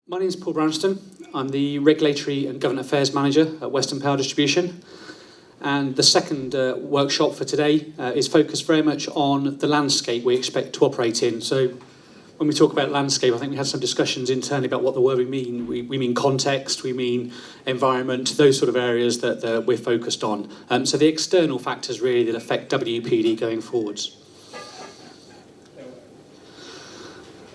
My name is Paul Branston. I'm the Regulatory and Government Affairs Manager at Western Power Distribution. And the second workshop for today is focused very much on the landscape we expect to operate in. So when we talk about landscape, I think we had some discussions internally about what the word we mean. We mean context, we mean environment, those sort of areas that we're focused on. So the external factors really that affect WPD going forwards.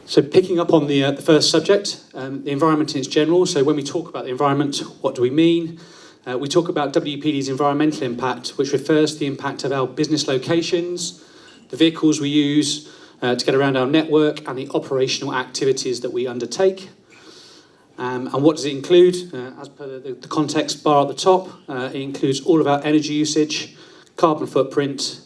So picking up on the first subject, the environment in its general. So when we talk about the environment, what do we mean? We talk about WPD's environmental impact, which refers to the impact of our business locations, the vehicles we use to get around our network, and the operational activities that we undertake. And what does it include? As per the context bar at the top, it includes all of our energy usage, carbon footprint,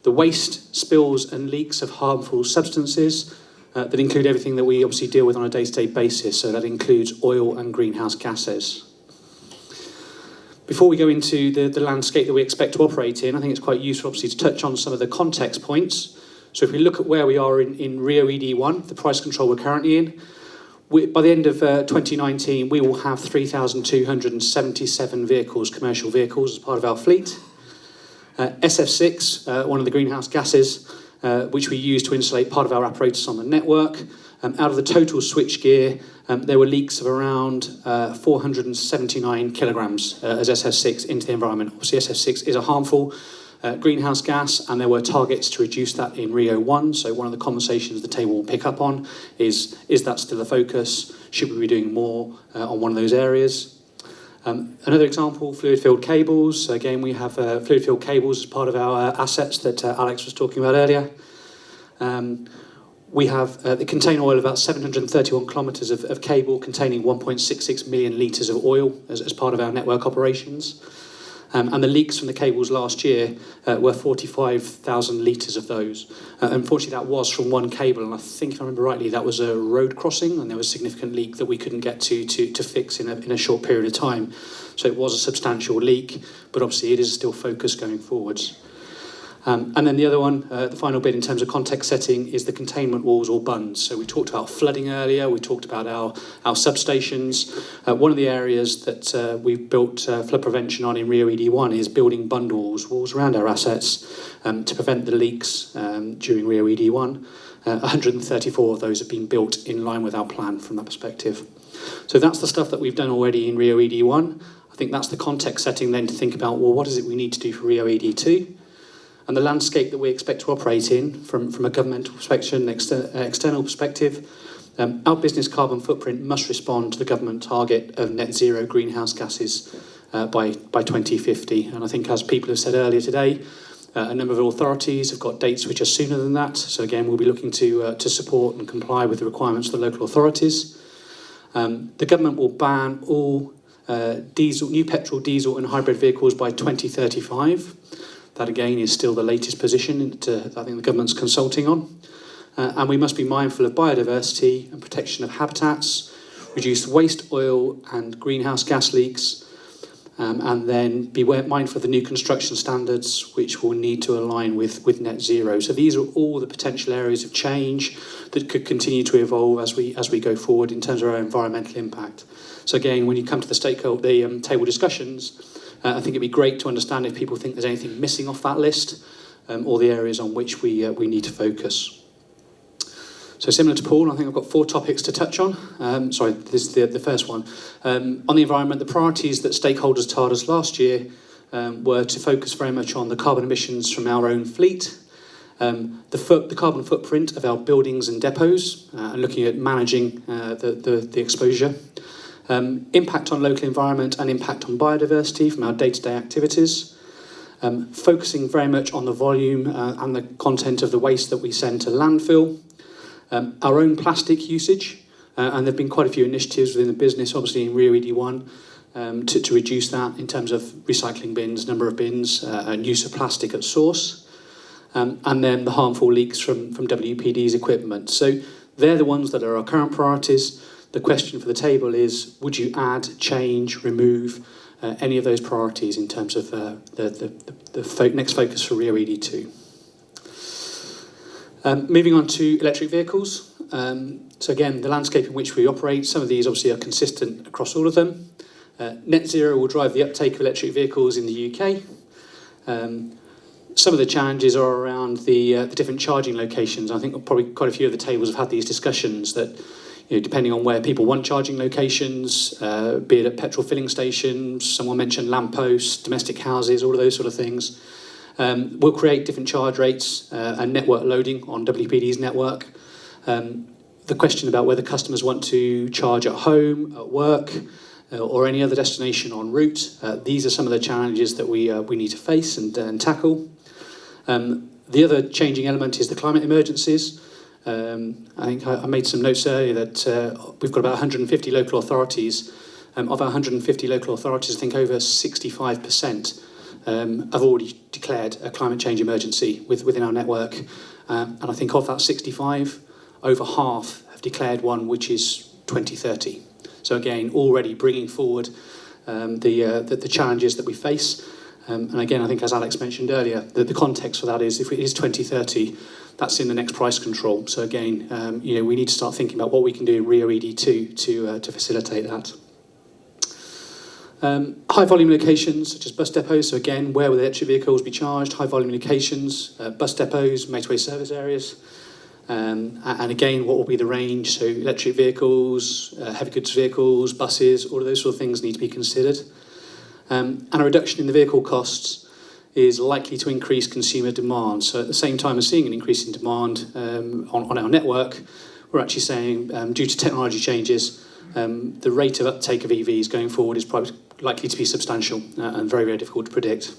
the waste, spills and leaks of harmful substances, that include everything that we obviously deal with on a day-to-day basis, so that includes oil and greenhouse gases. Before we go into the landscape that we expect to operate in, I think it's quite useful obviously to touch on some of the context points. So if we look at where we are in RIIO ED1, the price control we're currently in, by the end of 2019, we will have 3,277 vehicles, commercial vehicles, as part of our fleet. SF6, one of the greenhouse gases, which we use to insulate part of our apparatus on the network. Out of the total switchgear, there were leaks of around 479 kilograms as SF6 into the environment. Obviously, SF6 is a harmful greenhouse gas, and there were targets to reduce that in RIIO1. So one of the conversations the table will pick up on is that still a focus? Should we be doing more on one of those areas? Another example, fluid-filled cables. Again, we have fluid-filled cables as part of our assets that Alex was talking about earlier. We have the container oil of about 731 kilometres of cable containing 1.66 million litres of oil as part of our network operations. And the leaks from the cables last year were 45,000 litres of those. Unfortunately, that was from one cable, and I think, if I remember rightly, that was a road crossing, and there was a significant leak that we couldn't get to fix in a short period of time. So it was a substantial leak, but obviously it is still focused going forwards. And then the other one, the final bit in terms of context setting, is the containment walls or bunds. So we talked about flooding earlier, we talked about our substations. One of the areas that we've built flood prevention on in RIIO ED1 is building bund walls around our assets to prevent the leaks during RIIO ED1. 134 of those have been built in line with our plan from that perspective. So that's the stuff that we've done already in RIIO ED1. I think that's the context setting then to think about, well, what is it we need to do for RIIO ED2? And the landscape that we expect to operate in from a governmental perspective and external perspective, our business carbon footprint must respond to the government target of net zero greenhouse gases by 2050. And I think, as people have said earlier today, a number of authorities have got dates which are sooner than that. So again, we'll be looking to support and comply with the requirements of the local authorities. The government will ban all new petrol, diesel and hybrid vehicles by 2035. That, again, is still the latest position that I think the government's consulting on. And we must be mindful of biodiversity and protection of habitats, reduce waste oil and greenhouse gas leaks, and then be mindful of the new construction standards, which will need to align with net zero. So these are all the potential areas of change that could continue to evolve as we go forward in terms of our environmental impact. So again, when you come to the table discussions, I think it'd be great to understand if people think there's anything missing off that list, or the areas on which we need to focus. So similar to Paul, I think I've got 4 topics to touch on. Sorry, this is the first one. On the environment, the priorities that stakeholders told us last year were to focus very much on the carbon emissions from our own fleet, the carbon footprint of our buildings and depots, and looking at managing the exposure. Impact on local environment and impact on biodiversity from our day-to-day activities, focusing very much on the volume and the content of the waste that we send to landfill, our own plastic usage, and there have been quite a few initiatives within the business, obviously in RIIO ED1, to reduce that in terms of recycling bins, number of bins, and use of plastic at source, and then the harmful leaks from WPD's equipment. So they're the ones that are our current priorities. The question for the table is, would you add, change, remove any of those priorities in terms of the next focus for RIIO ED2? Moving on to electric vehicles. So again, the landscape in which we operate, some of these obviously are consistent across all of them. Net zero will drive the uptake of electric vehicles in the UK. Some of the challenges are around the different charging locations. I think probably quite a few of the tables have had these discussions that, depending on where people want charging locations, be it at petrol filling stations, someone mentioned lampposts, domestic houses, all of those sort of things, will create different charge rates and network loading on WPD's network. The question about whether customers want to charge at home, at work, or any other destination en route, these are some of the challenges that we need to face and tackle. The other changing element is the climate emergencies. I think I made some notes earlier that we've got about 150 local authorities. Of our 150 local authorities, I think over 65% have already declared a climate change emergency within our network. And I think of that 65, over half have declared one which is 2030. So again, already bringing forward the challenges that we face. And again, I think as Alex mentioned earlier, the context for that is if it is 2030, that's in the next price control. So again, we need to start thinking about what we can do in RIIO-ED2 to facilitate that. High volume locations such as bus depots. So again, where will electric vehicles be charged? High volume locations, bus depots, motorway service areas. And again, what will be the range? So electric vehicles, heavy goods vehicles, buses, all of those sort of things need to be considered. And a reduction in the vehicle costs is likely to increase consumer demand. So at the same time as seeing an increase in demand on our network, we're actually saying due to technology changes, the rate of uptake of EVs going forward is probably likely to be substantial and very, very difficult to predict.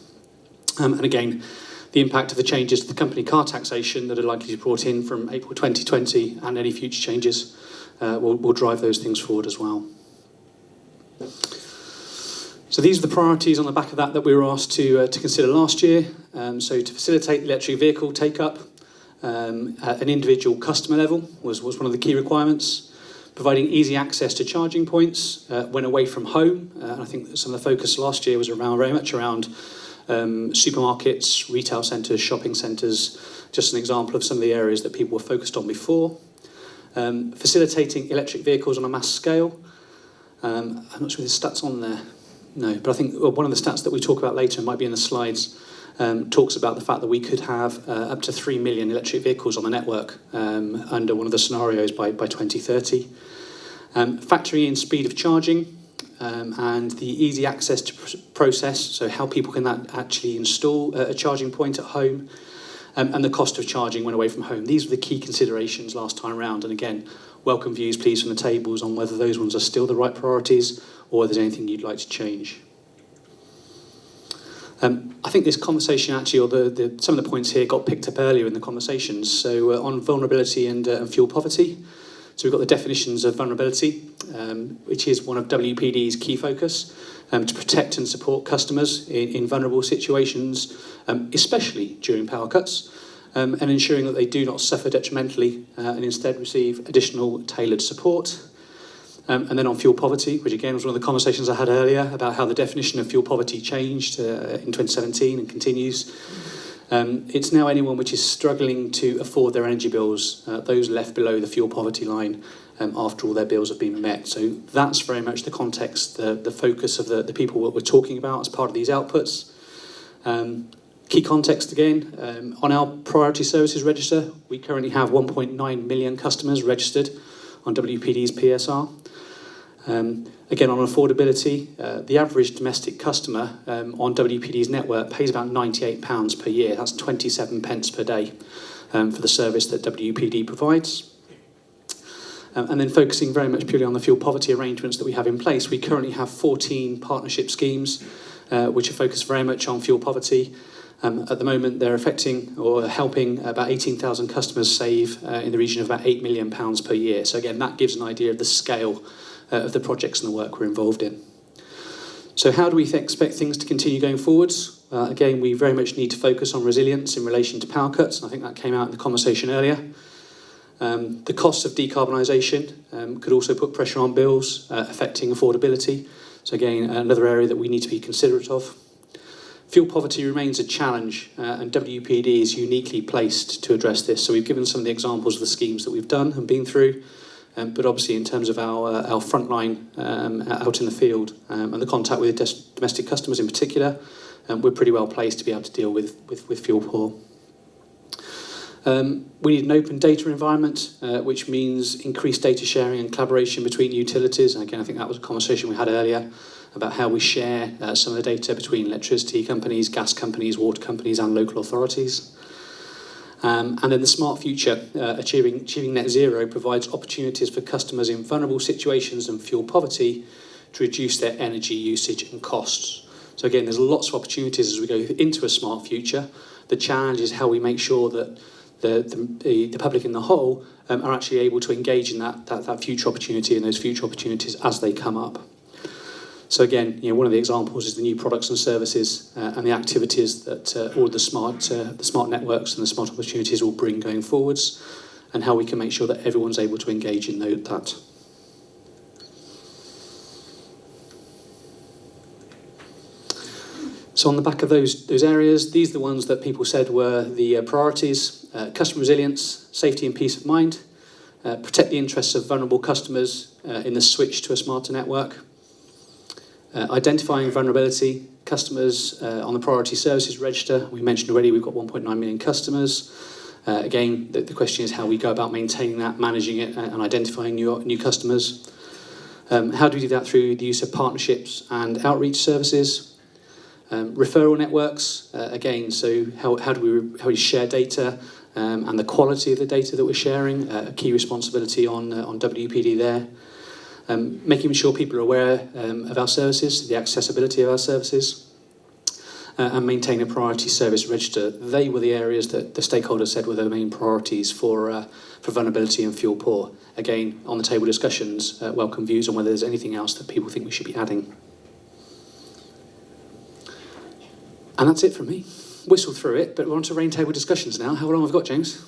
And again, the impact of the changes to the company car taxation that are likely to be brought in from April 2020 and any future changes will drive those things forward as well. So these are the priorities on the back of that we were asked to consider last year. So to facilitate the electric vehicle take-up, at an individual customer level was one of the key requirements. Providing easy access to charging points when away from home. I think that some of the focus last year was very much around supermarkets, retail centres, shopping centres, just an example of some of the areas that people were focused on before. Facilitating electric vehicles on a mass scale. I'm not sure if the stats on there. No, but I think one of the stats that we talk about later, might be in the slides, talks about the fact that we could have up to 3 million electric vehicles on the network under one of the scenarios by 2030. Factoring in speed of charging and the easy access to process, so how people can actually install a charging point at home, and the cost of charging when away from home. These were the key considerations last time around, and again, welcome views please from the tables on whether those ones are still the right priorities or whether there's anything you'd like to change. I think this conversation actually, or some of the points here got picked up earlier in the conversations. So on vulnerability and fuel poverty. So we've got the definitions of vulnerability, which is one of WPD's key focus, to protect and support customers in vulnerable situations, especially during power cuts, and ensuring that they do not suffer detrimentally and instead receive additional tailored support. And then on fuel poverty, which again was one of the conversations I had earlier about how the definition of fuel poverty changed in 2017 and continues. It's now anyone which is struggling to afford their energy bills, those left below the fuel poverty line after all their bills have been met. So that's very much the context, the focus of the people that we're talking about as part of these outputs. Key context again, on our priority services register, we currently have 1.9 million customers registered on WPD's PSR. Again, on affordability, the average domestic customer on WPD's network pays about £98 per year. That's 27 pence per day for the service that WPD provides. And then focusing very much purely on the fuel poverty arrangements that we have in place, we currently have 14 partnership schemes which are focused very much on fuel poverty. At the moment, they're affecting or helping about 18,000 customers save in the region of about £8 million per year. So again, that gives an idea of the scale of the projects and the work we're involved in. So how do we expect things to continue going forwards? Again, we very much need to focus on resilience in relation to power cuts, and I think that came out in the conversation earlier. The cost of decarbonisation could also put pressure on bills, affecting affordability. So again, another area that we need to be considerate of. Fuel poverty remains a challenge, and WPD is uniquely placed to address this. So we've given some of the examples of the schemes that we've done and been through, but obviously in terms of our frontline out in the field and the contact with domestic customers in particular, we're pretty well placed to be able to deal with fuel poor. We need an open data environment, which means increased data sharing and collaboration between utilities. And again, I think that was a conversation we had earlier about how we share some of the data between electricity companies, gas companies, water companies and local authorities. And then the smart future, achieving net zero, provides opportunities for customers in vulnerable situations and fuel poverty to reduce their energy usage and costs. So again, there's lots of opportunities as we go into a smart future. The challenge is how we make sure that the public in the whole are actually able to engage in that future opportunity and those future opportunities as they come up. So again, one of the examples is the new products and services and the activities that all the smart networks and the smart opportunities will bring going forwards, and how we can make sure that everyone's able to engage in that. So on the back of those areas, these are the ones that people said were the priorities: customer resilience, safety and peace of mind, protect the interests of vulnerable customers in the switch to a smarter network, identifying vulnerability customers on the priority services register. We mentioned already we've got 1.9 million customers. Again, the question is how we go about maintaining that, managing it, and identifying new customers. How do we do that? Through the use of partnerships and outreach services. Referral networks, again, so how do we share data and the quality of the data that we're sharing, a key responsibility on WPD there. Making sure people are aware of our services, the accessibility of our services, and maintain a priority service register. They were the areas that the stakeholders said were the main priorities for vulnerability and fuel poor. Again, on the table discussions, welcome views on whether there's anything else that people think we should be adding. And that's it from me. Whistle through it, but we're on to round table discussions now. How long have we got, James?